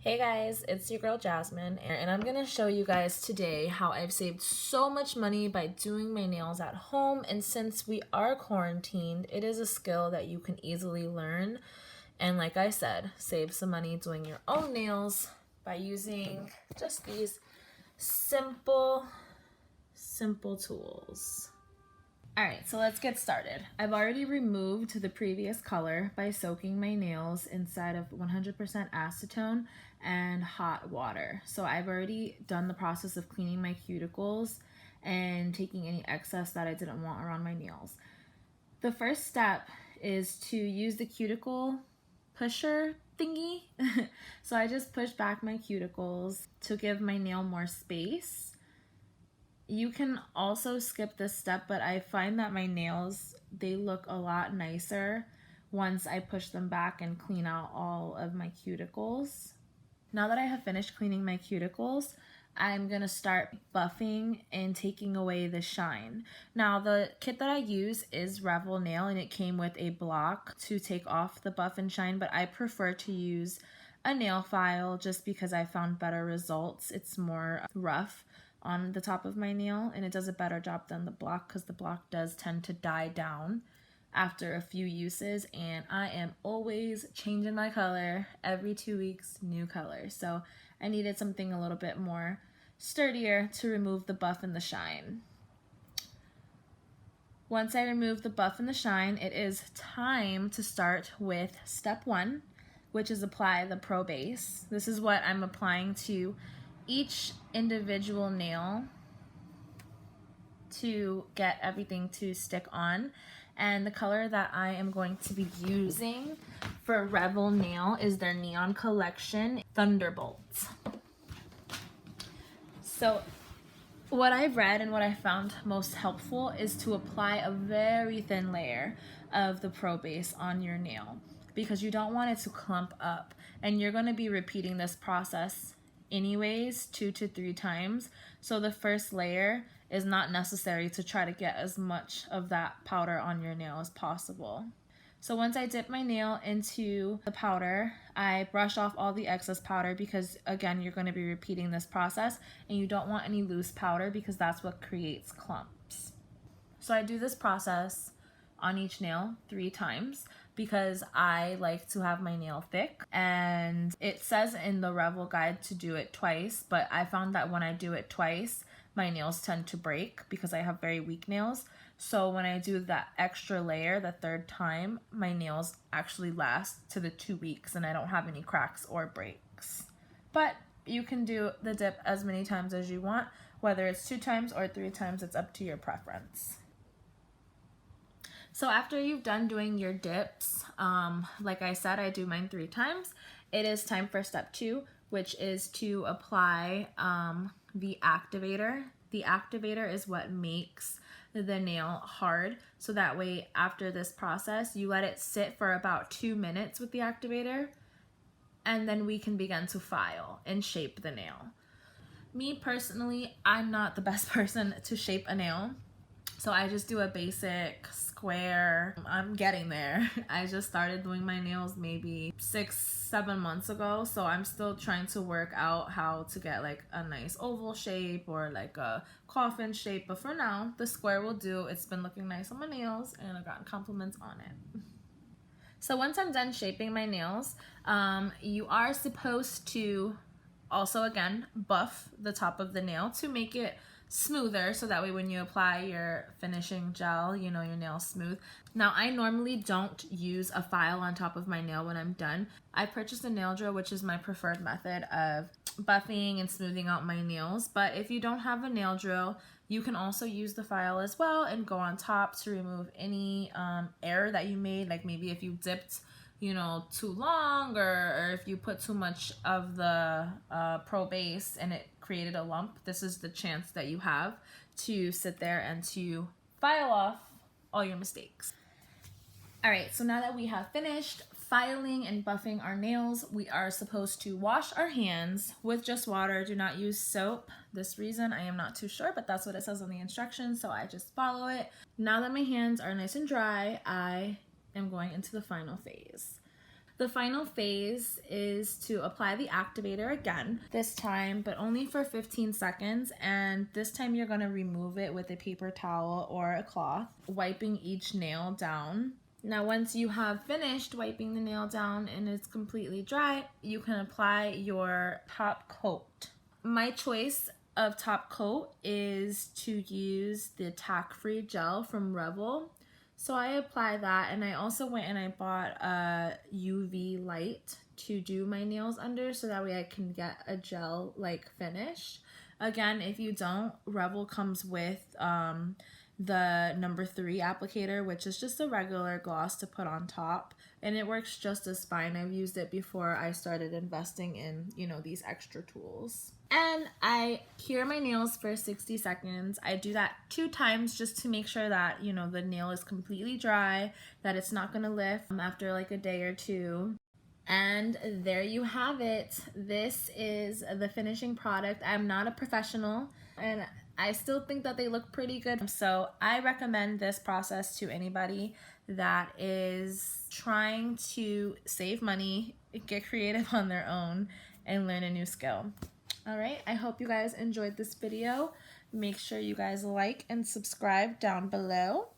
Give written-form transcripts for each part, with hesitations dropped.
Hey guys, it's your girl Jasmine, and I'm gonna show you guys today how I've saved so much money by doing my nails at home. And since we are quarantined, it is a skill that you can easily learn. And like I said, save some money doing your own nails by using just these simple tools. Alright, so let's get started. I've already removed the previous color by soaking my nails inside of 100% acetone and hot water. So I've already done the process of cleaning my cuticles and taking any excess that I didn't want around my nails. The first step is to use the cuticle pusher thingy. So I just push back my cuticles to give my nail more space. You can also skip this step, but I find that my nails, they look a lot nicer once I push them back and clean out all of my cuticles. Now that I have finished cleaning my cuticles, I'm gonna start buffing and taking away the shine. Now the kit that I use is Revel Nail, and it came with a block to take off the buff and shine, but I prefer to use a nail file just because I found better results. It's more rough on the top of my nail, and it does a better job than the block because the block does tend to die down after a few uses, and I am always changing my color every 2 weeks, new color. So I needed something a little bit more sturdier to remove the buff and the shine. Once I remove the buff and the shine, it is time to start with step 1, which is apply the Pro Base. This is what I'm applying to each individual nail to get everything to stick on. And the color that I am going to be using for Revel Nail is their Neon Collection Thunderbolt. So what I've read and what I found most helpful is to apply a very thin layer of the Pro Base on your nail because you don't want it to clump up, and you're going to be repeating this process anyways 2 to 3 times. So the first layer is not necessary to try to get as much of that powder on your nail as possible. So once I dip my nail into the powder, I brush off all the excess powder because again, you're going to be repeating this process and you don't want any loose powder because that's what creates clumps. So I do this process on each nail 3 times because I like to have my nail thick, and it says in the Revel guide to do it twice, but I found that when I do it twice, my nails tend to break because I have very weak nails. So when I do that extra layer the 3rd time, my nails actually last to the 2 weeks and I don't have any cracks or breaks. But you can do the dip as many times as you want, whether it's 2 times or 3 times, it's up to your preference. So after you've done doing your dips, like I said, I do mine 3 times. It is time for step 2, which is to apply the activator. The activator is what makes the nail hard. So that way, after this process, you let it sit for about 2 minutes with the activator, and then we can begin to file and shape the nail. Me personally, I'm not the best person to shape a nail. So I just do a basic square. I'm getting there. I just started doing my nails maybe 6-7 months ago. So I'm still trying to work out how to get like a nice oval shape or like a coffin shape. But for now, the square will do. It's been looking nice on my nails and I've gotten compliments on it. So once I'm done shaping my nails, you are supposed to also again buff the top of the nail to make it smoother, so that way when you apply your finishing gel, you know your nail's smooth. Now I normally don't use a file on top of my nail when I'm done. I purchased a nail drill, which is my preferred method of buffing and smoothing out my nails, but if you don't have a nail drill, you can also use the file as well and go on top to remove any error that you made, like maybe if you dipped too long, or if you put too much of the Pro Base and it created a lump. This is the chance that you have to sit there and to file off all your mistakes. All right, so now that we have finished filing and buffing our nails, we are supposed to wash our hands with just water. Do not use soap. This reason I am not too sure, but that's what it says on the instructions, so I just follow it. Now that my hands are nice and dry, I am going into the final phase. The final phase is to apply the activator again, this time, but only for 15 seconds. And this time you're gonna remove it with a paper towel or a cloth, wiping each nail down. Now, once you have finished wiping the nail down and it's completely dry, you can apply your top coat. My choice of top coat is to use the tack-free gel from Revel. So I apply that, and I also went and I bought a UV light to do my nails under, so that way I can get a gel-like finish. Again, if you don't, Revel comes with the number 3 applicator, which is just a regular gloss to put on top, and it works just as fine. I've used it before I started investing in, you know, these extra tools. And I cure my nails for 60 seconds. I do that 2 times just to make sure that, you know, the nail is completely dry, that it's not gonna lift after like a day or 2. And there you have it. This is the finishing product. I'm not a professional, and I still think that they look pretty good. So I recommend this process to anybody that is trying to save money, get creative on their own, and learn a new skill. All right, I hope you guys enjoyed this video. Make sure you guys like and subscribe down below,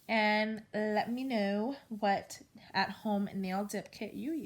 and let me know what at-home nail dip kit you use.